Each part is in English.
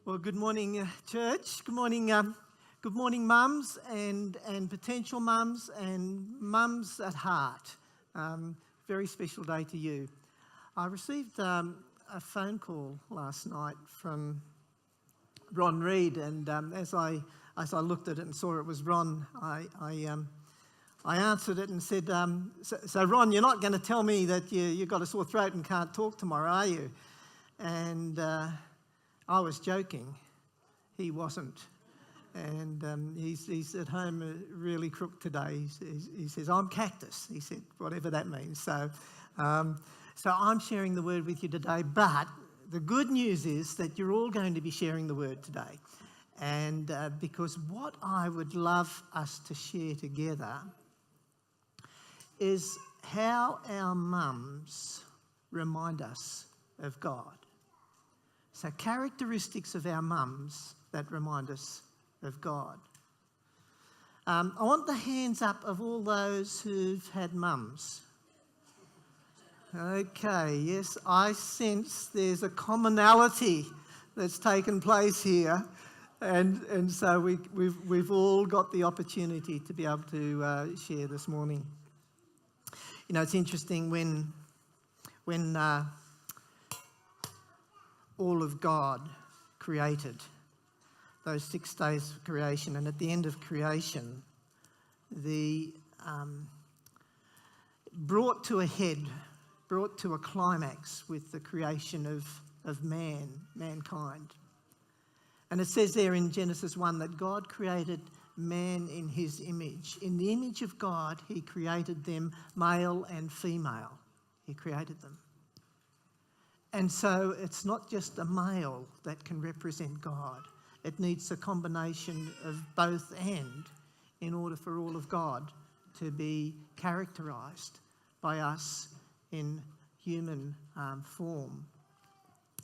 Well, good morning, church. Good morning, mums and potential mums and mums at heart. Very special day to you. I received a phone call last night from Ron Reed, and as I looked at it and saw it was Ron, I answered it and said, "So Ron, you're not going to tell me that you've got a sore throat and can't talk tomorrow, are you?" And I was joking. He wasn't. And he's at home really crook today. He says, "I'm cactus." He said, whatever that means. So I'm sharing the word with you today. But the good news is that you're all going to be sharing the word today. And because what I would love us to share together is how our mums remind us of God. So characteristics of our mums that remind us of God. I want the hands up of all those who've had mums. Okay, yes, I sense there's a commonality that's taken place here, and so we've all got the opportunity to be able to share this morning. You know, it's interesting when all of God created, those 6 days of creation, and at the end of creation, the brought to a climax with the creation of mankind. And it says there in Genesis 1 that God created man in his image. In the image of God, he created them, male and female. He created them. And so it's not just a male that can represent God. It needs a combination of both and in order for all of God to be characterised by us in human form.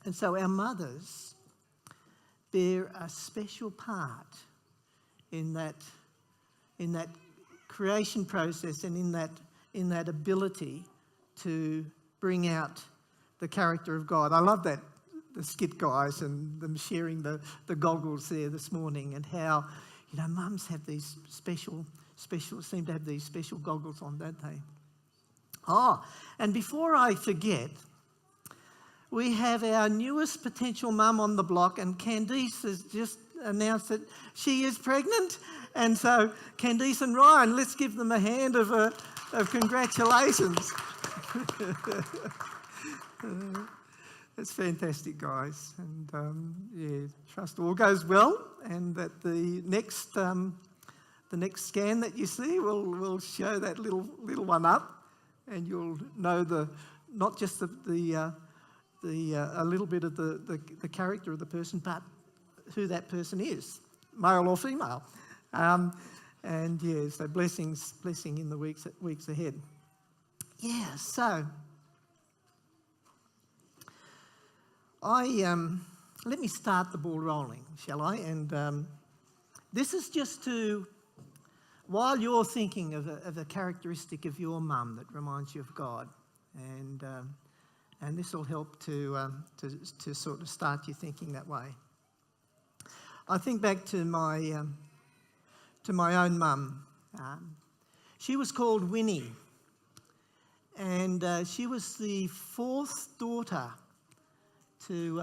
And so our mothers bear a special part in that creation process and in that ability to bring out the character of God. I love that, the skit guys and them sharing the goggles there this morning, and how, you know, mums have these special seem to have these special goggles on, don't they? Oh, and before I forget, we have our newest potential mum on the block, and Candice has just announced that she is pregnant. And so Candice and Ryan, let's give them a hand of congratulations. It's fantastic, guys, and trust all goes well, and that the next scan that you see will show that little one up, and you'll know not just a little bit of the character of the person, but who that person is, male or female, and so blessing in the weeks ahead. Yeah, so. Let me start the ball rolling, shall I? And this is just while you're thinking of a characteristic of your mum that reminds you of God, and this will help to sort of start you thinking that way. I think back to my own mum. She was called Winnie, and she was the 4th daughter to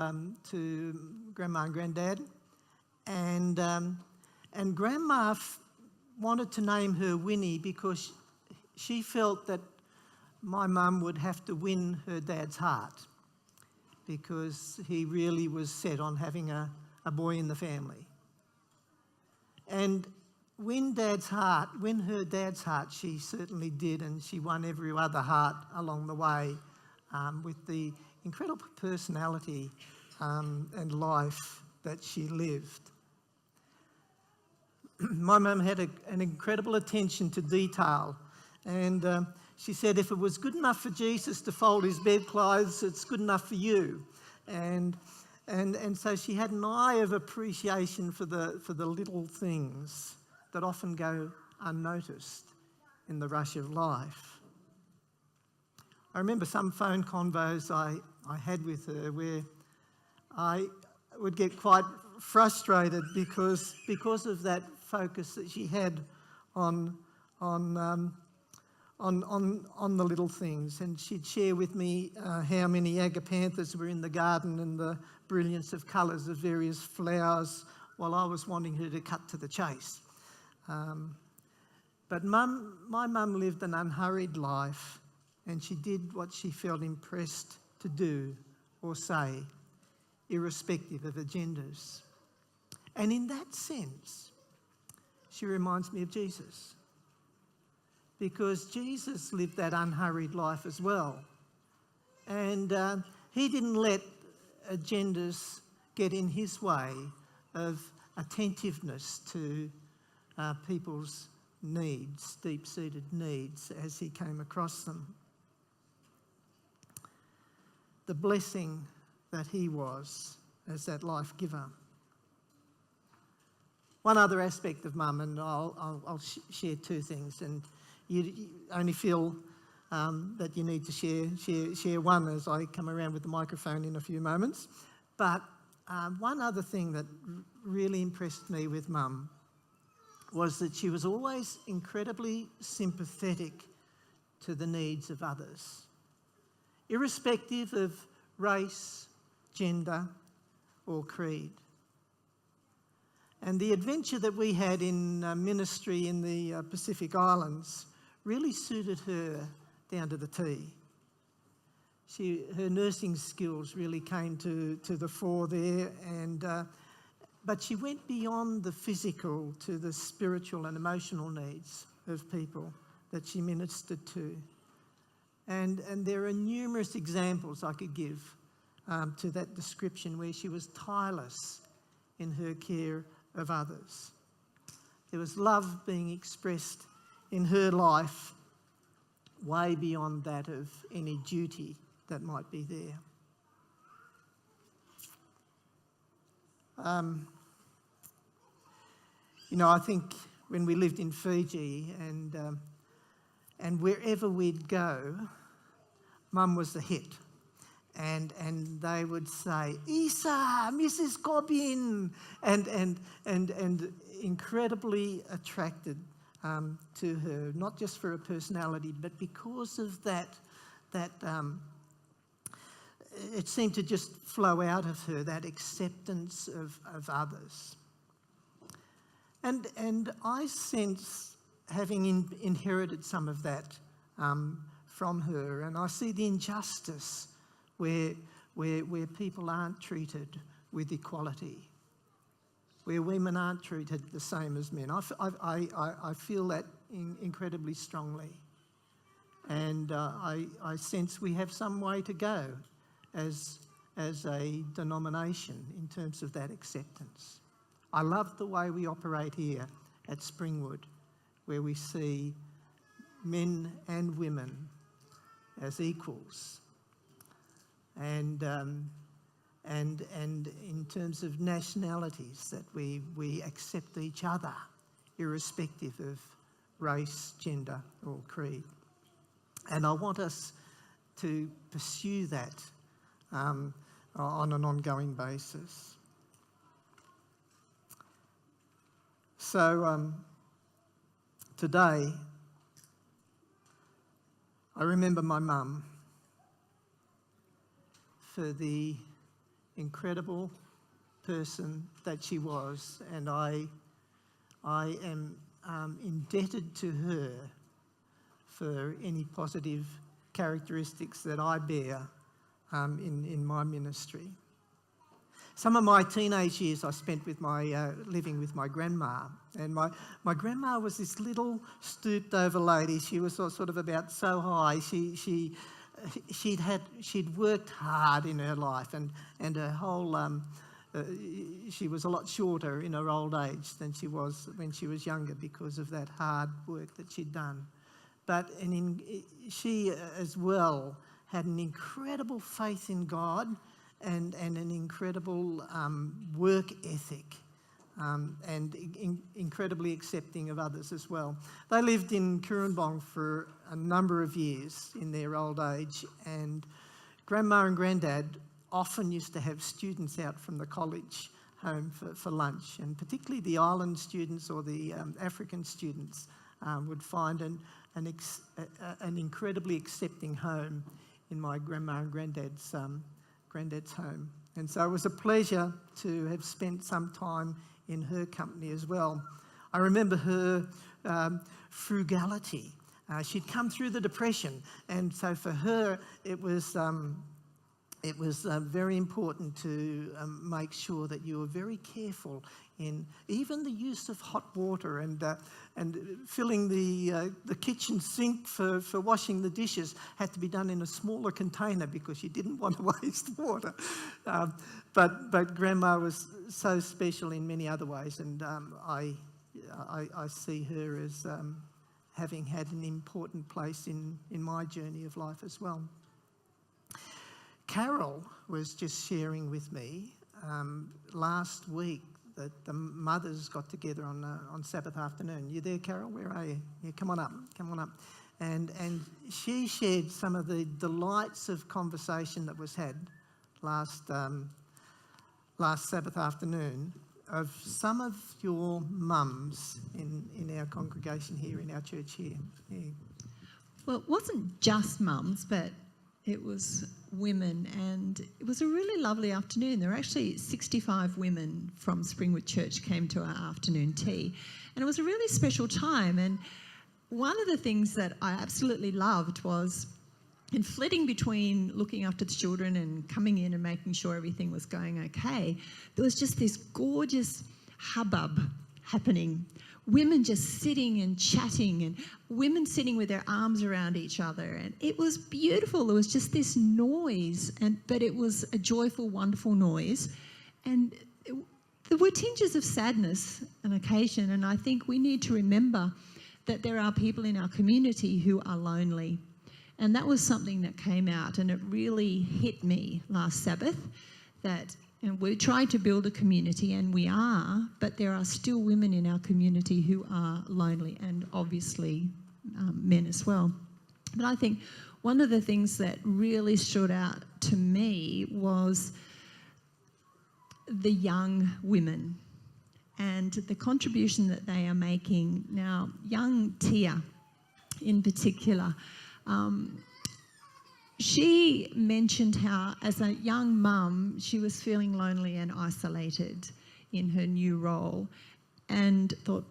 Grandma and Granddad, and Grandma wanted to name her Winnie because she felt that my mum would have to win her dad's heart, because he really was set on having a boy in the family. And win her dad's heart, she certainly did, and she won every other heart along the way with the incredible personality and life that she lived. My mum had an incredible attention to detail, and she said, if it was good enough for Jesus to fold his bedclothes, it's good enough for you. And so she had an eye of appreciation for the little things that often go unnoticed in the rush of life. I remember some phone convos I had with her where I would get quite frustrated because of that focus that she had on the little things, and she'd share with me how many agapanthus were in the garden and the brilliance of colours of various flowers, while I was wanting her to cut to the chase. But my mum lived an unhurried life, and she did what she felt impressed to do or say, irrespective of agendas. And in that sense, she reminds me of Jesus, because Jesus lived that unhurried life as well. And he didn't let agendas get in his way of attentiveness to people's needs, deep-seated needs, as he came across them. The blessing that he was as that life giver. One other aspect of Mum, and I'll share two things, and you only feel that you need to share one as I come around with the microphone in a few moments. But one other thing that really impressed me with Mum was that she was always incredibly sympathetic to the needs of others, irrespective of race, gender, or creed. And the adventure that we had in ministry in the Pacific Islands really suited her down to the T. Her nursing skills really came to the fore there, but she went beyond the physical to the spiritual and emotional needs of people that she ministered to. And there are numerous examples I could give to that description where she was tireless in her care of others. There was love being expressed in her life way beyond that of any duty that might be there. I think when we lived in Fiji and wherever we'd go, Mum was the hit. And they would say, "Isa, Mrs. Cobbin," and incredibly attracted to her, not just for her personality, but because of that it seemed to just flow out of her, that acceptance of others. And I sense, having inherited some of that from her, and I see the injustice where people aren't treated with equality, where women aren't treated the same as men. I feel that incredibly strongly. And I sense we have some way to go as a denomination in terms of that acceptance. I love the way we operate here at Springwood, where we see men and women as equals. And in terms of nationalities, that we accept each other, irrespective of race, gender, or creed. And I want us to pursue that on an ongoing basis. So today, I remember my mum for the incredible person that she was, and I am indebted to her for any positive characteristics that I bear in my ministry. Some of my teenage years I spent with living with my grandma, and my grandma was this little stooped over lady. She was sort of about so high. She'd worked hard in her life, and her whole she was a lot shorter in her old age than she was when she was younger because of that hard work that she'd done. But she as well had an incredible faith in God and an incredible work ethic, and incredibly accepting of others as well. They lived in Kurrambong for a number of years in their old age, and Grandma and Granddad often used to have students out from the college home for lunch, and particularly the island students or the African students would find an incredibly accepting home in my grandma and granddad's home. And so it was a pleasure to have spent some time in her company as well. I remember her frugality. She'd come through the Depression, and so for her it was very important to make sure that you were very careful in even the use of hot water, and filling the kitchen sink for washing the dishes had to be done in a smaller container because you didn't want to waste water. But Grandma was so special in many other ways, and I see her as having had an important place in my journey of life as well. Carol was just sharing with me last week that the mothers got together on Sabbath afternoon. You there, Carol? Where are you? Yeah, come on up. And she shared some of the delights of conversation that was had last Sabbath afternoon of some of your mums in our congregation here, in our church here. Yeah. Well, it wasn't just mums, but it was women, and it was a really lovely afternoon. There were actually 65 women from Springwood Church came to our afternoon tea, and it was a really special time. And one of the things that I absolutely loved was, in flitting between looking after the children and coming in and making sure everything was going okay, there was just this gorgeous hubbub happening. Women just sitting and chatting, and women sitting with their arms around each other, and it was beautiful. There was just this noise, but it was a joyful, wonderful noise, and there were tinges of sadness on occasion. And I think we need to remember that there are people in our community who are lonely, and that was something that came out, and it really hit me last Sabbath. And we're trying to build a community, and we are, but there are still women in our community who are lonely, and obviously men as well. But I think one of the things that really stood out to me was the young women and the contribution that they are making. Now, young Tia in particular, she mentioned how, as a young mum, she was feeling lonely and isolated in her new role, and thought,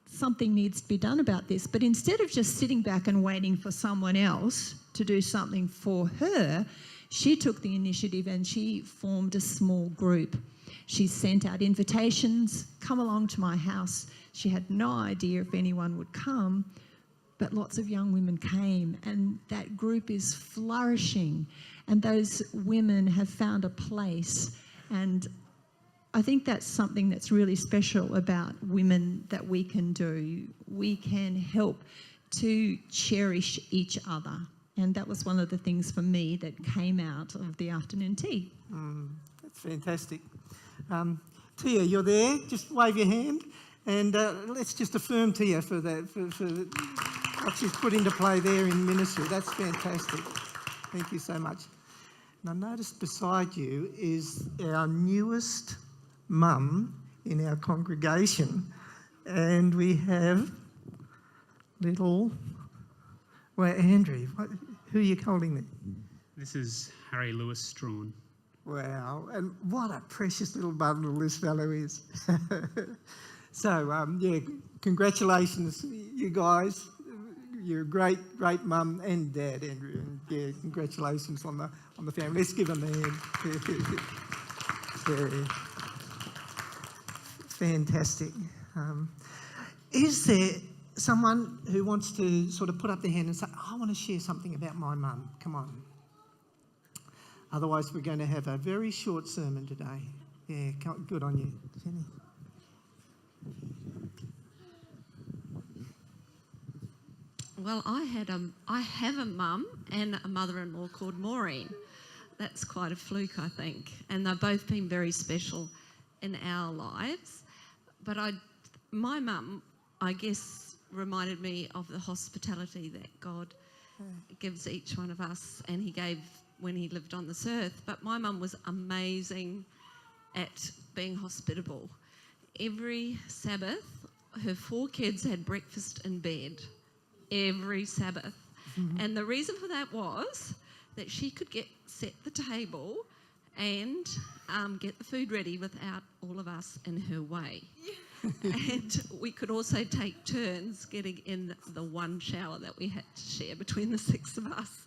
something needs to be done about this. But instead of just sitting back and waiting for someone else to do something for her, she took the initiative and she formed a small group. She sent out invitations, come along to my house. She had no idea if anyone would come, but lots of young women came, and that group is flourishing, and those women have found a place. And I think that's something that's really special about women that we can do. We can help to cherish each other, and that was one of the things for me that came out of the afternoon tea. That's fantastic. Tia, you're there? Just wave your hand, and let's just affirm Tia for that, for what she's put into play there in ministry. That's fantastic. Thank you so much. And I noticed beside you is our newest mum in our congregation, and we have little, Andrew, who are you holding there? This is Harry Lewis Strawn. Wow, and what a precious little bundle this fellow is. So, congratulations, you guys. You're a great mum and dad, Andrew, and congratulations on the family. Let's give them a hand. Very fantastic. Is there someone who wants to sort of put up their hand and say, I want to share something about my mum? Come on. Otherwise, we're going to have a very short sermon today. Yeah, good on you, Jenny. Well, I have a mum and a mother-in-law called Maureen. That's quite a fluke, I think. And they've both been very special in our lives. But my mum, I guess, reminded me of the hospitality that God gives each one of us, and he gave when he lived on this earth. But my mum was amazing at being hospitable. Every Sabbath, her 4 kids had breakfast in bed. Every Sabbath. And the reason for that was that she could set the table and get the food ready without all of us in her way. And we could also take turns getting in the one shower that we had to share between the 6 of us.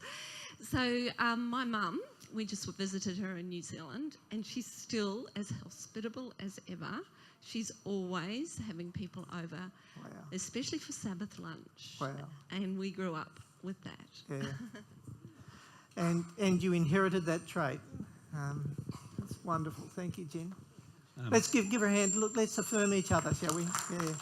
So my mum, we just visited her in New Zealand, and she's still as hospitable as ever. She's always having people over, especially for Sabbath lunch. Wow. And we grew up with that. Yeah. And you inherited that trait. That's wonderful. Thank you, Jen. Let's give her a hand. Look, let's affirm each other, shall we? Yeah.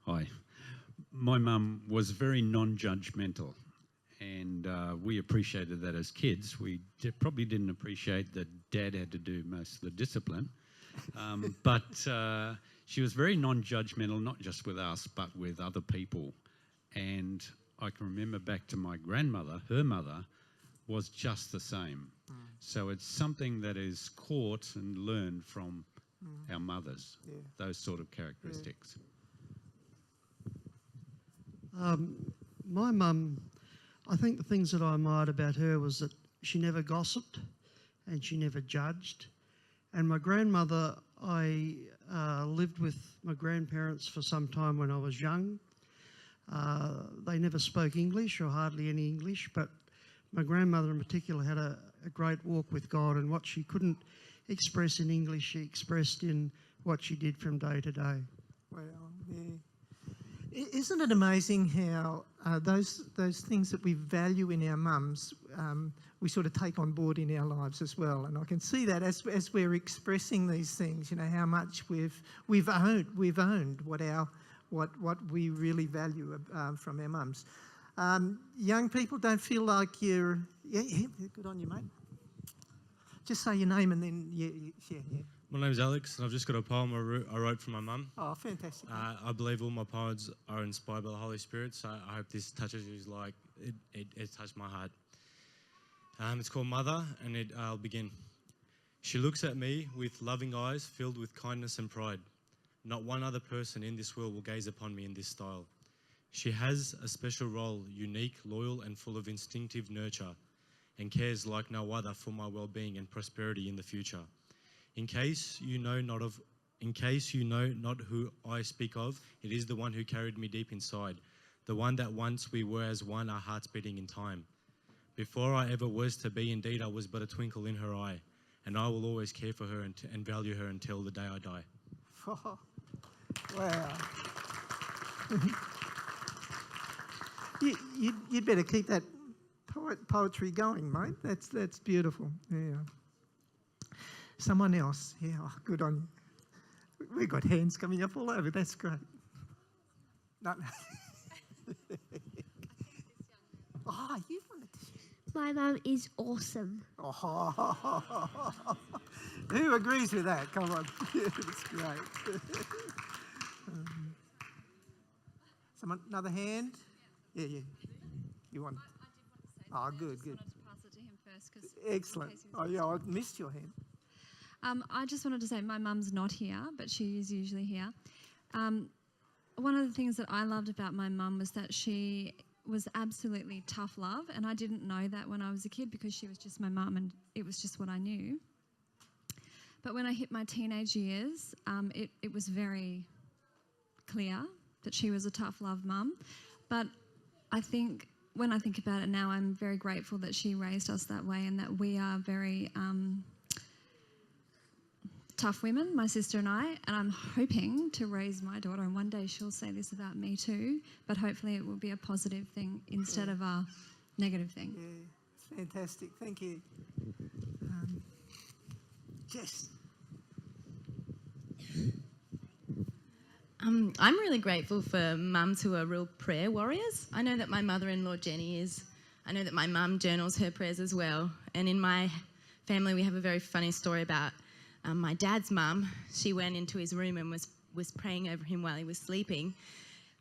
Hi. My mum was very non-judgmental, and we appreciated that as kids. We probably didn't appreciate that Dad had to do most of the discipline, but she was very non-judgmental, not just with us, but with other people. And I can remember back to my grandmother, her mother was just the same. So it's something that is caught and learned from our mothers, those sort of characteristics. My mum, I think the things that I admired about her was that she never gossiped and she never judged. And my grandmother, I lived with my grandparents for some time when I was young. They never spoke English or hardly any English, but my grandmother in particular had a great walk with God, and what she couldn't express in English, she expressed in what she did from day to day. Well, yeah. Isn't it amazing how those things that we value in our mums, we sort of take on board in our lives as well? And I can see that as we're expressing these things, you know, how much we've owned what we really value from our mums. Young people, don't feel like you're... Yeah, good on you, mate. Just say your name and then share. Yeah. My name's Alex, and I've just got a poem I wrote for my mum. Oh, fantastic. I believe all my poems are inspired by the Holy Spirit, so I hope this touches you like it touched my heart. It's called Mother, and I'll begin. She looks at me with loving eyes filled with kindness and pride. Not one other person in this world will gaze upon me in this style. She has a special role, unique, loyal, and full of instinctive nurture, and cares like no other for my well-being and prosperity in the future. In case you know not who I speak of, it is the one who carried me deep inside, the one that once we were as one, our hearts beating in time. Before I ever was to be, indeed I was but a twinkle in her eye, and I will always care for her and value her until the day I die. Oh, wow. You'd better keep that poetry going, mate. That's beautiful. Yeah. Someone else. Yeah, oh, good on you. We've got hands coming up all over. That's great. No. Oh, you wanted to... My mum is awesome. Oh, who agrees with that? Come on. It's great. Someone, another hand? Yeah. You want? I did want to say something. Good. I just wanted to pass it to him first. Excellent. Oh, yeah, I missed your hand. I just wanted to say my mum's not here, but she is usually here. One of the things that I loved about my mum was that she was absolutely tough love, and I didn't know that when I was a kid because she was just my mum and it was just what I knew. But when I hit my teenage years, it was very clear that she was a tough love mum. But I think when I think about it now, I'm very grateful that she raised us that way and that we are very tough women, my sister and I, and I'm hoping to raise my daughter, and one day she'll say this about me too, but hopefully it will be a positive thing instead of a negative thing. Yeah, it's fantastic. Thank you. Jess. I'm really grateful for mums who are real prayer warriors. I know that my mother-in-law Jenny is. I know that my mum journals her prayers as well. And in my family we have a very funny story about my dad's mum. She went into his room and was praying over him while he was sleeping,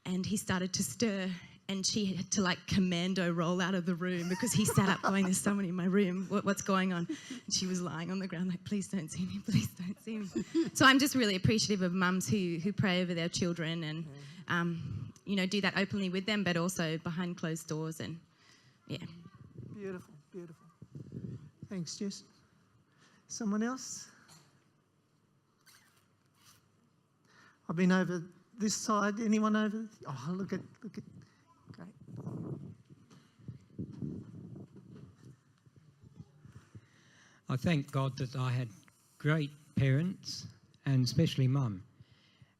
and he started to stir and she had to like commando roll out of the room because he sat up going, there's someone in my room, what's going on? And she was lying on the ground like, please don't see me, please don't see me. So I'm just really appreciative of mums who pray over their children and, you know, do that openly with them, but also behind closed doors. And yeah. Beautiful, beautiful. Thanks, Jess. Someone else? I've been over this side. Anyone over? Oh, look at. Great. I thank God that I had great parents and especially mum.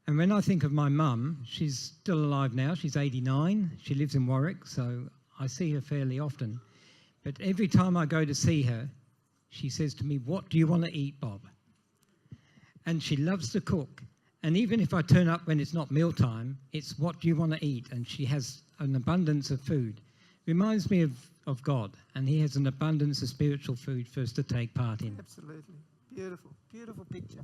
And when I think of my mum, she's still alive now. She's 89. She lives in Warwick, so I see her fairly often. But every time I go to see her, she says to me, "What do you want to eat, Bob?" And she loves to cook. And even if I turn up when it's not mealtime, it's "What do you want to eat?" And she has an abundance of food. Reminds me of God, and he has an abundance of spiritual food for us to take part in. Absolutely. Beautiful, beautiful picture.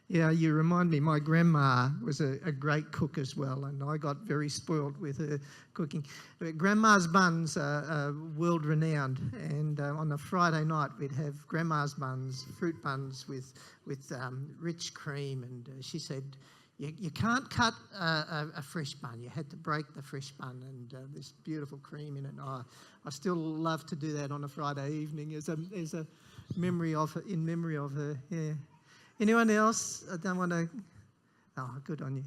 Yeah, you remind me, my grandma was a great cook as well, and I got very spoiled with her cooking. But Grandma's buns are world-renowned, and on a Friday night we'd have Grandma's buns, fruit buns with rich cream, and she said, you can't cut a fresh bun. You had to break the fresh bun, and this beautiful cream in it. I still love to do that on a Friday evening as a memory of her, in memory of her. Yeah. Anyone else? I don't want to. Oh, good on you.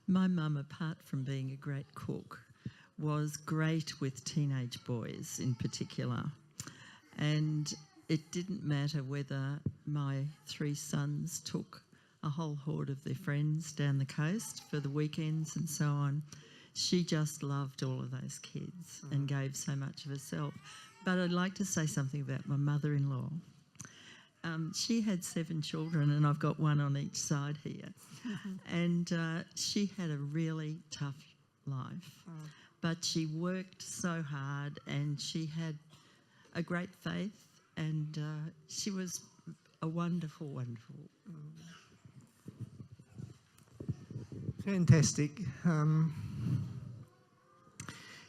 My mum, apart from being a great cook, was great with teenage boys in particular. And it didn't matter whether my 3 sons took a whole horde of their friends down the coast for the weekends and so on. She just loved all of those kids and gave so much of herself. But I'd like to say something about my mother-in-law. She had 7 children, and I've got one on each side here. And she had a really tough life. But she worked so hard, and she had a great faith, and she was a wonderful, wonderful. Fantastic.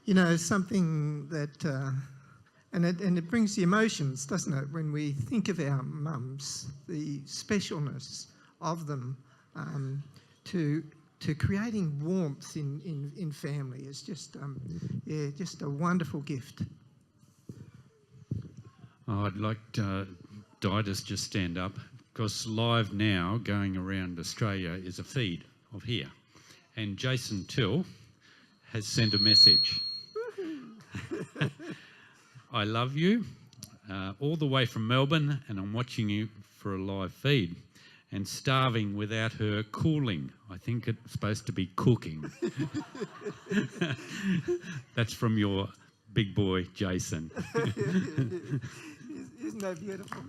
You know, something that, and it brings the emotions, doesn't it, when we think of our mums, the specialness of them, to creating warmth in family is just, just a wonderful gift. Oh, I'd like Di to just stand up, because live now going around Australia is a feed of here. And Jason Till has sent a message. I love you all the way from Melbourne, and I'm watching you for a live feed. And starving without her cooling. I think it's supposed to be cooking. That's from your big boy, Jason. Isn't that beautiful?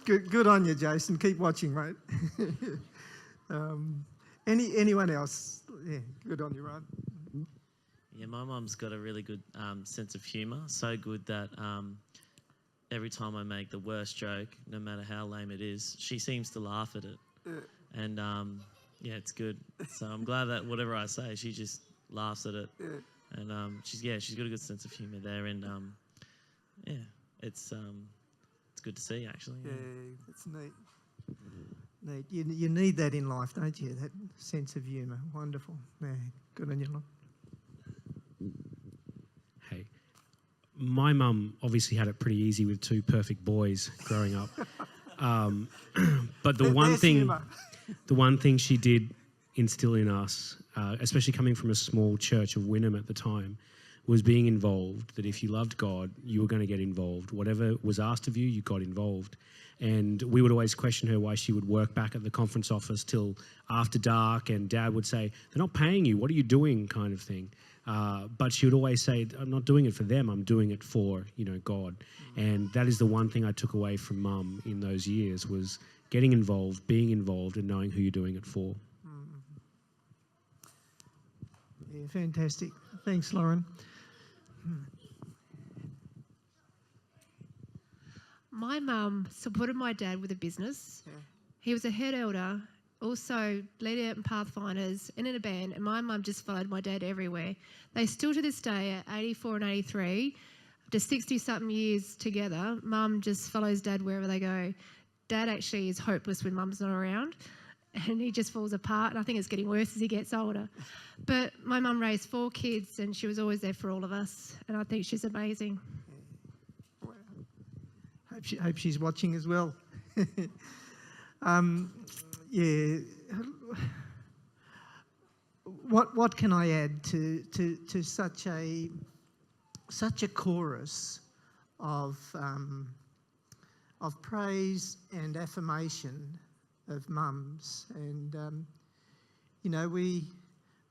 Good on you, Jason. Keep watching, mate. Anyone else? Yeah, good on you, Ryan. Yeah, my mum's got a really good sense of humour. So good that every time I make the worst joke, no matter how lame it is, she seems to laugh at it. Yeah. And yeah, it's good. So I'm glad that whatever I say, she just laughs at it. Yeah. And she's got a good sense of humour there. And yeah, it's good to see, actually. Yeah, it's neat. Neat. You need that in life, don't you? That sense of humour. Wonderful. Yeah, good on you, Lon. Hey, my mum obviously had it pretty easy with 2 perfect boys growing up. But the one thing she did instill in us, especially coming from a small church of Wynnum at the time, was being involved, that if you loved God, you were going to get involved. Whatever was asked of you, you got involved. And we would always question her why she would work back at the conference office till after dark, and Dad would say, "They're not paying you, what are you doing?" kind of thing. But she would always say, "I'm not doing it for them, I'm doing it for, God." And that is the one thing I took away from Mum in those years, was getting involved, being involved, and knowing who you're doing it for. Yeah, fantastic. Thanks, Lauren. My mum supported my dad with a business. Yeah. He was a head elder, also led out in Pathfinders and in a band, and my mum just followed my dad everywhere. They still to this day at 84 and 83, after 60-something years together, mum just follows dad wherever they go. Dad actually is hopeless when mum's not around, and he just falls apart, and I think it's getting worse as he gets older. But my mum raised 4 kids, and she was always there for all of us, and I think she's amazing. Hope she's watching as well. Yeah. What can I add to such a chorus of praise and affirmation of mums? And you know, we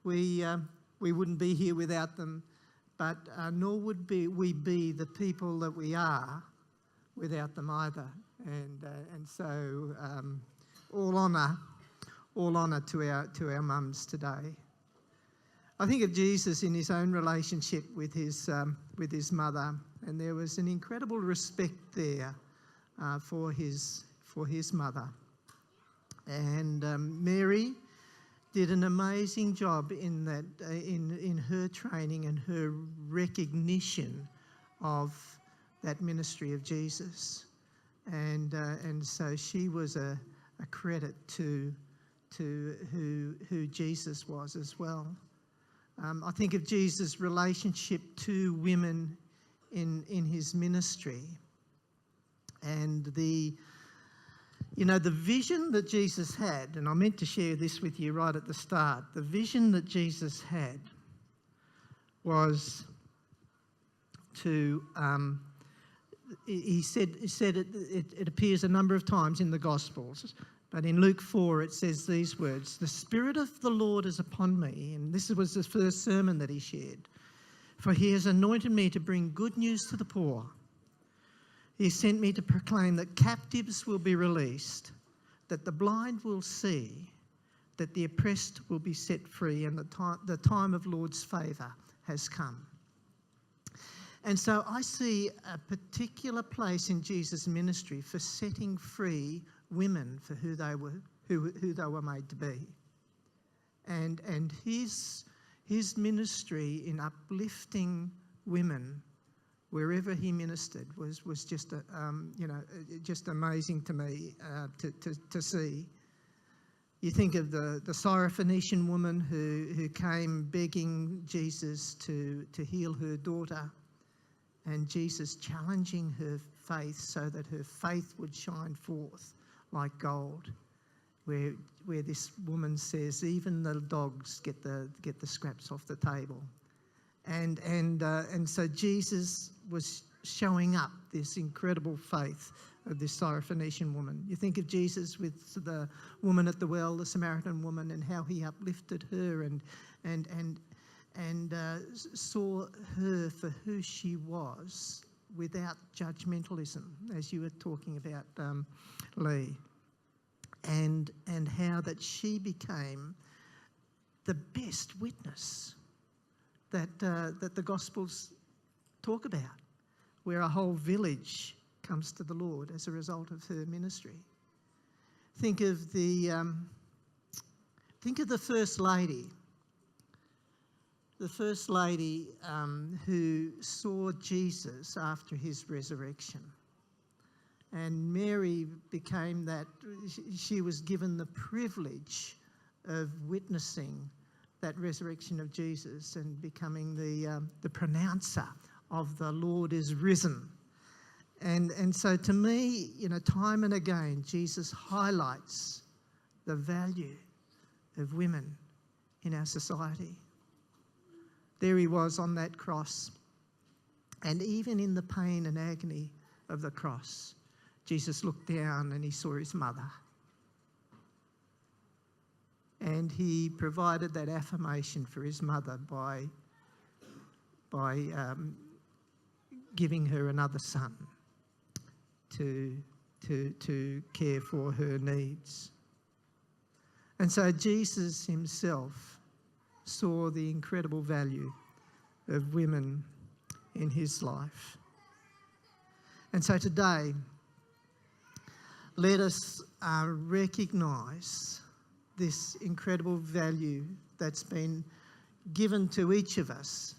wouldn't be here without them, but nor would we be the people that we are without them either. And so all honour to our mums today. I think of Jesus in his own relationship with his mother, and there was an incredible respect there for his mother. And Mary did an amazing job in that in her training and her recognition of that ministry of Jesus, and so she was a credit to who Jesus was as well. I think of Jesus' relationship to women in his ministry, and the vision that Jesus had, and I meant to share this with you right at the start. The vision that Jesus had was to he said it appears a number of times in the Gospels, but in Luke 4 it says these words: "The Spirit of the Lord is upon me," and this was the first sermon that he shared, "for he has anointed me to bring good news to the poor. He sent me to proclaim that captives will be released, that the blind will see, that the oppressed will be set free, and the time of Lord's favour has come." And so I see a particular place in Jesus' ministry for setting free women for who they were made to be, and his ministry in uplifting women wherever he ministered was just just amazing to me to see. You think of the Syrophoenician woman who came begging Jesus to heal her daughter, and Jesus challenging her faith so that her faith would shine forth like gold, where this woman says even the dogs get the scraps off the table, and so Jesus was showing up this incredible faith of this Syrophoenician woman. You think of Jesus with the woman at the well, the Samaritan woman, and how he uplifted her and saw her for who she was without judgmentalism, as you were talking about, Lee, and how that she became the best witness that the Gospels talk about, where a whole village comes to the Lord as a result of her ministry. Think of the First Lady. The First Lady who saw Jesus after his resurrection. And Mary became that, she was given the privilege of witnessing that resurrection of Jesus and becoming the pronouncer of the Lord is risen. And so to me, time and again, Jesus highlights the value of women in our society. There he was on that cross. And even in the pain and agony of the cross, Jesus looked down and he saw his mother. And he provided that affirmation for his mother by giving her another son to care for her needs. And so Jesus himself saw the incredible value of women in his life. And so today, let us recognise this incredible value that's been given to each of us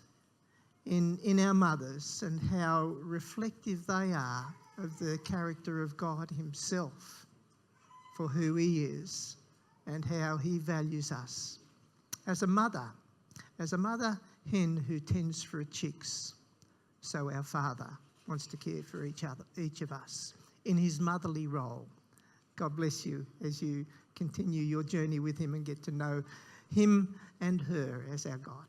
in our mothers, and how reflective they are of the character of God himself for who he is and how he values us. As a mother hen who tends for her chicks, so our Father wants to care for each of us in his motherly role. God bless you as you continue your journey with him and get to know him and her as our God.